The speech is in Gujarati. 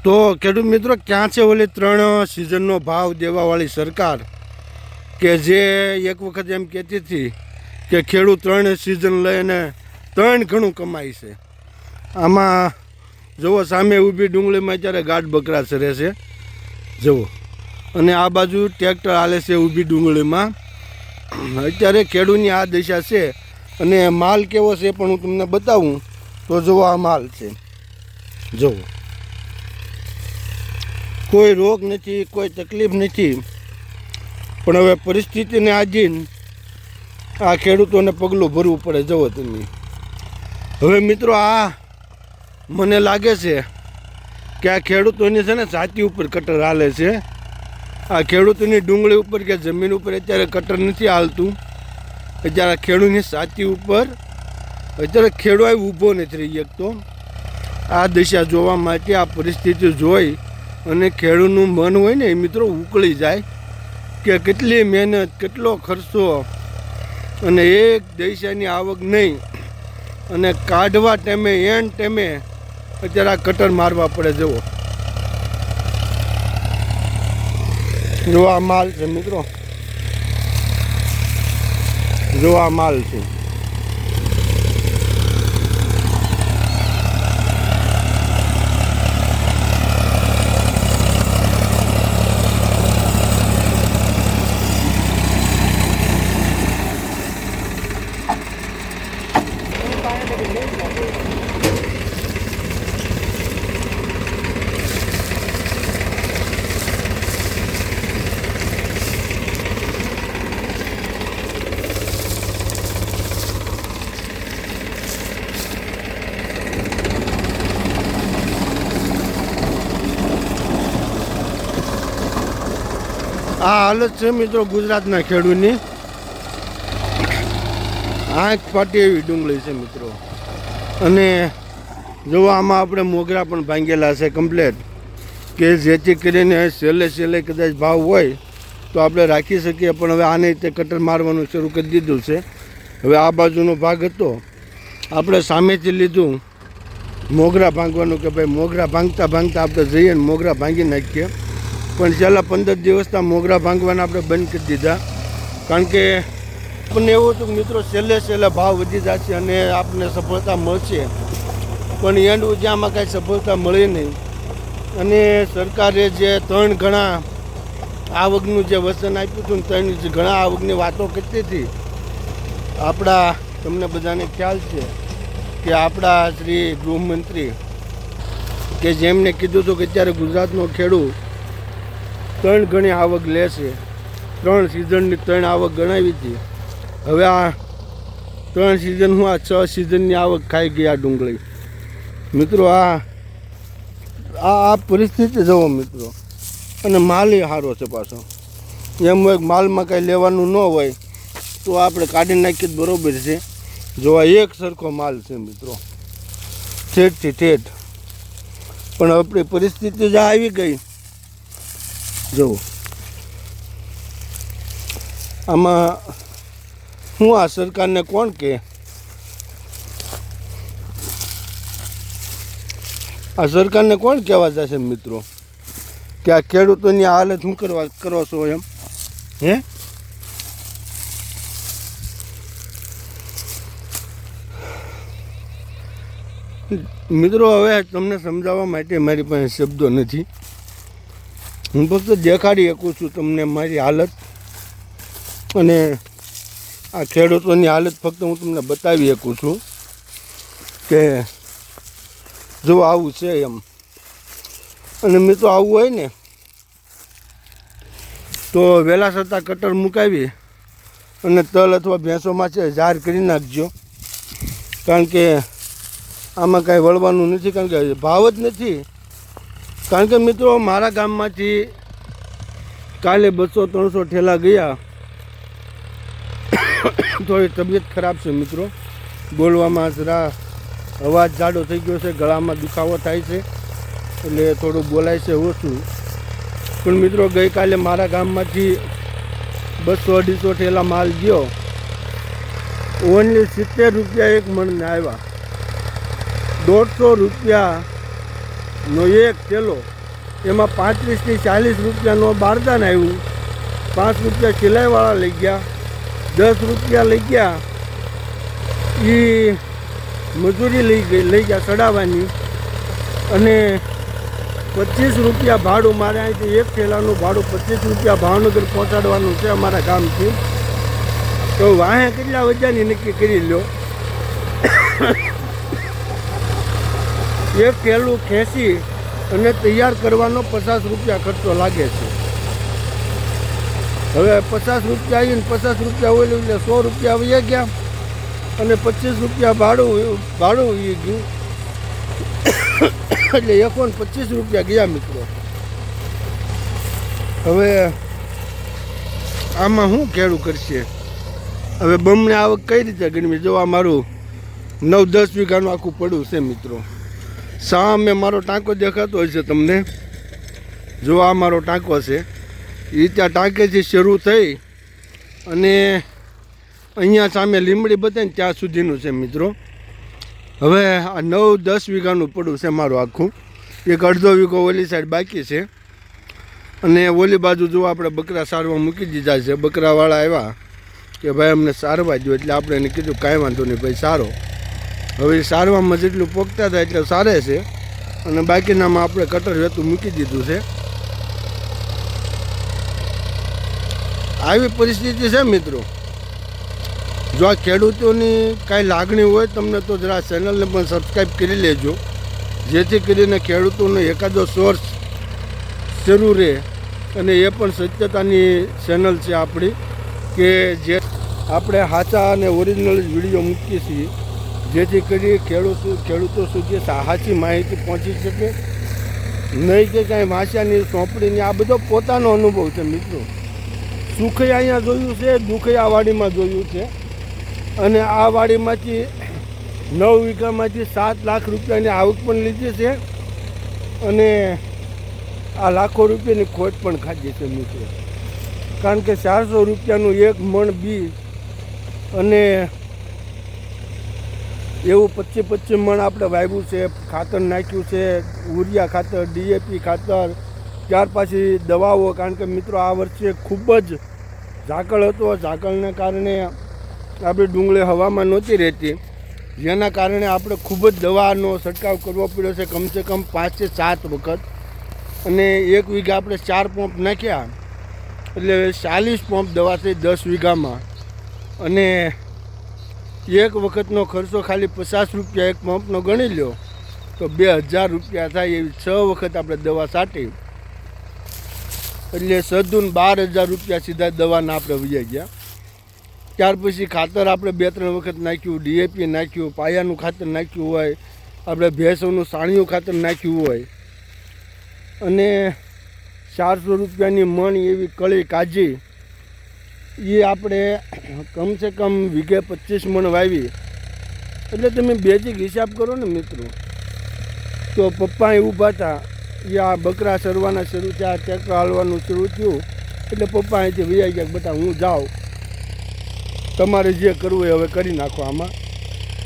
તો ખેડૂત મિત્રો ક્યાં છે ઓલી 3 સિઝનનો ભાવ દેવાવાળી સરકાર કે જે એક વખત એમ કહેતી હતી કે ખેડૂત 3 સિઝન લઈને 3 ગણું કમાય છે. આમાં જુઓ સામે ઊભી ડુંગળીમાં અત્યારે ગાઢ બકરા સરે છે જુઓ, અને આ બાજુ ટ્રેક્ટર હાલે છે ઊભી ડુંગળીમાં. અત્યારે ખેડૂતની આ દિશા છે. અને માલ કેવો છે પણ હું તમને બતાવું તો જુઓ, આ માલ છે જુઓ, કોઈ રોગ નથી, કોઈ તકલીફ નથી. પણ હવે પરિસ્થિતિને આધીન આ ખેડૂતોને પગલું ભરવું પડે. જુઓ તમે હવે મિત્રો, આ મને લાગે છે કે આ ખેડૂતોની છે ને છાતી ઉપર કટર હાલે છે. આ ખેડૂતોની ડુંગળી ઉપર કે જમીન ઉપર અત્યારે કટર નથી હાલતું. અત્યારે ખેડૂતની છાતી ઉપર અત્યારે ખેડૂત ઊભો નથી રહી શકતો. આ દિશા જોવા માટે, આ પરિસ્થિતિ જોઈ અને ખેડૂતનું મન હોય ને એ મિત્રો ઉકળી જાય કે કેટલી મહેનત, કેટલો ખર્ચો, અને એક પૈસાની આવક નહીં, અને કાઢવા ટાઈમે એન ટાઈમે અત્યારે આ કટર મારવા પડે. જો આ માલ છે મિત્રો, જો આ માલ છે. આ હાલત છે મિત્રો ગુજરાતના ખેડૂતની. આંખ ફાટી એવી ડુંગળી છે મિત્રો. અને જો આમાં આપણે મોગરા પણ ભાંગેલા છે કમ્પ્લેટ, કે જેથી કરીને છેલ્લે કદાચ ભાવ હોય તો આપણે રાખી શકીએ. પણ હવે આને તે કટર મારવાનું શરૂ કરી દીધું છે. હવે આ બાજુનો ભાગ હતો, આપણે સામેથી લીધું મોગરા ભાંગવાનું કે ભાઈ મોગરા ભાંગતા આપણે જઈએ ને મોગરા ભાંગી નાખીએ. પણ છેલ્લા 15 દિવસના મોગરા ભાંગવાના આપણે બંધ કરી દીધા. કારણ કે આપણને એવું હતું કે મિત્રો છેલ્લે ભાવ વધી જશે અને આપણને સફળતા મળશે. પણ એન્ડ જ્યાંમાં કાંઈ સફળતા મળી નહીં. અને સરકારે જે 3 ગણા આવકનું જે વચન આપ્યું હતું ને 3 ગણા આવકની વાતો કરતી હતી. આપણા તમને બધાને ખ્યાલ છે કે આપણા શ્રી ગૃહમંત્રી કે જેમને કીધું હતું કે અત્યારે ગુજરાતનો ખેડૂત 3 ગણી આવક લેશે. 3 સિઝનની 3 આવક ગણાવી હતી. હવે આ 3 સિઝન હું આ 6 સિઝનની આવક ખાઈ ગયા ડુંગળી મિત્રો. આ પરિસ્થિતિ જુઓ મિત્રો. અને માલ સારો છે પાછો. એમ હોય માલમાં કાંઈ લેવાનું ન હોય તો આપણે કાઢી નાખીએ જ બરાબર છે. જો આ એક સરખો માલ છે મિત્રો, ઠેઠથી ઠેઠ. પણ આપણી પરિસ્થિતિ જ આવી ગઈ. જુઓ આમાં હું આ સરકારને કોણ કે, આ સરકારને કોણ કહેવા જશે મિત્રો કે આ ખેડૂતોની હાલત શું કરો છો એમ? હે મિત્રો, હવે તમને સમજાવવા માટે મારી પાસે શબ્દો નથી. હું ફક્ત દેખાડી શકું છું તમને મારી હાલત, અને આ ખેડૂતોની હાલત ફક્ત હું તમને બતાવી શકું છું કે જો આવું છે એમ. અને મિત્રો આવું હોય ને તો વહેલા છતાં કટર મુકાવી અને તલ અથવા ભેંસોમાં છે જાહેર કરી નાખજો. કારણ કે આમાં કાંઈ વળવાનું નથી, કારણ કે ભાવ જ નથી. કારણ કે મિત્રો મારા ગામમાંથી કાલે 200-300 ઠેલા ગયા. થોડી તબિયત ખરાબ છે મિત્રો, બોલવામાં જરા અવાજ જાડો થઈ ગયો છે, ગળામાં દુખાવો થાય છે, એટલે થોડું બોલાય છે ઓછું. પણ મિત્રો ગઈકાલે મારા ગામમાંથી 200-250 ઠેલા માલ ગયો. ઓનલી 70 રૂપિયા એક મણને આવ્યા. 150 રૂપિયા નો એક થેલો, એમાં 35 થી 40 રૂપિયાનો બારદાન આવ્યું, 5 રૂપિયા સિલાઈવાળા લઈ ગયા, 10 રૂપિયા લઈ ગયા એ મજૂરી લઈ ગયા ચડાવવાની, અને 25 રૂપિયા ભાડું. મારે અહીંથી એક થેલાનું ભાડું 25 રૂપિયા ભાવનગર પહોંચાડવાનું છે અમારા ગામથી. તો વાહે કેટલા વજાની નક્કી કરી લો. એક થેલું ખેંચી અને તૈયાર કરવાનો 50 રૂપિયા ખર્ચો લાગે છે. હવે 50 રૂપિયા આવીને 50 રૂપિયા ઓલું એટલે 100 રૂપિયા વહી ગયા, અને 25 રૂપિયા ભાડું વહી ગયું, એટલે 25 રૂપિયા ગયા મિત્રો. હવે આમાં શું ખેડૂ કરશે? હવે બમણે આવક કઈ રીતે ગણવી? જો આ મારું 9-10 વીઘાનું આખું પડ્યું છે મિત્રો. સામે મારો ટાંકો દેખાતો હોય છે તમને. જો આ મારો ટાંકો છે, એ ત્યાં ટાંકેથી શરૂ થઈ અને અહીંયા સામે લીમડી બતાવીને ત્યાં સુધીનું છે મિત્રો. હવે આ 9-10 વીઘાનું પડ્યું છે મારું આખું. એક અડધો વીઘો ઓલી સાઈડ બાકી છે, અને ઓલી બાજુ જો આપણે બકરા સારવા મૂકી દીધા છે. બકરાવાળા આવ્યા કે ભાઈ અમને સારવા દો, એટલે આપણે એને કીધું કાંઈ વાંધો નહીં ભાઈ સારો. હવે સારવામાં જેટલું પોગતા થાય એટલે સારે છે, અને બાકીનામાં આપણે કટર વેતું મૂકી દીધું છે. આવી પરિસ્થિતિ છે મિત્રો. જો આ ખેડૂતોની કાંઈ લાગણી હોય તમને તો જરા ચેનલને પણ સબસ્ક્રાઈબ કરી લેજો, જેથી કરીને ખેડૂતોનો એકાદો સોર્સ શરૂ રહે. અને એ પણ સત્યતાની ચેનલ છે આપણી, કે જે આપણે સાચા અને ઓરિજિનલ વિડીયો મૂકીએ છીએ, જેથી કરી ખેડૂતો સુધી સાચી માહિતી પહોંચી શકે. નહીં કે કાંઈ વાંચ્યાની સોંપડીની. આ બધો પોતાનો અનુભવ છે મિત્રો. સુખે અહીંયા જોયું છે, દુઃખે આ વાડીમાં જોયું છે. અને આ વાડીમાંથી 9 વીઘામાંથી 7 લાખ રૂપિયાની આવક પણ લીધી છે, અને આ લાખો રૂપિયાની ખોટ પણ ખાધી છે મિત્રો. કારણ કે 400 રૂપિયાનું 1 મણ બી, અને એવું 25 મણ આપણે વાવ્યું છે. ખાતર નાખ્યું છે, યુરિયા ખાતર, DAP ખાતર, ત્યાર પછી દવાઓ. કારણ કે મિત્રો આ વર્ષે ખૂબ જ ઝાકળ હતો. ઝાકળને કારણે આપણી ડુંગળી હવામાં નહોતી રહેતી, જેના કારણે આપણે ખૂબ જ દવાનો છંટકાવ કરવો પડ્યો છે, કમસે કમ 5 થી 7 વખત. અને 1 વીઘા આપણે 4 પંપ નાખ્યા, એટલે 40 પંપ દવા થઈ 10 વીઘામાં. અને એક વખતનો ખર્ચો ખાલી 50 રૂપિયા એક પંપનો ગણી લો તો 2000 રૂપિયા થાય. એવી 6 વખત આપણે દવા છાંટી, એટલે સદુન 12000 રૂપિયા સીધા દવાના આપણે વહી ગયા. ત્યાર પછી ખાતર આપણે 2-3 વખત નાખ્યું, DAP નાખ્યું, પાયાનું ખાતર નાખ્યું હોય, આપણે ભેંસોનું સાણિયું ખાતર નાખ્યું હોય, અને 400 રૂપિયાની મણ એવી કળી કાજી, એ આપણે કમસે કમ વીઘે 25 મણ વાવી. એટલે તમે બેઝિક હિસાબ કરો ને મિત્રો. તો પપ્પા ઊભા હતા, એ આ બકરા ચરવાના શરૂ થયા, ટ્રેક્ટર હાલવાનું શરૂ થયું, એટલે પપ્પા અહીંથી વૈયા ગયા, બધા હું જાઉં, તમારે જે કરવું હોય હવે કરી નાખો આમાં.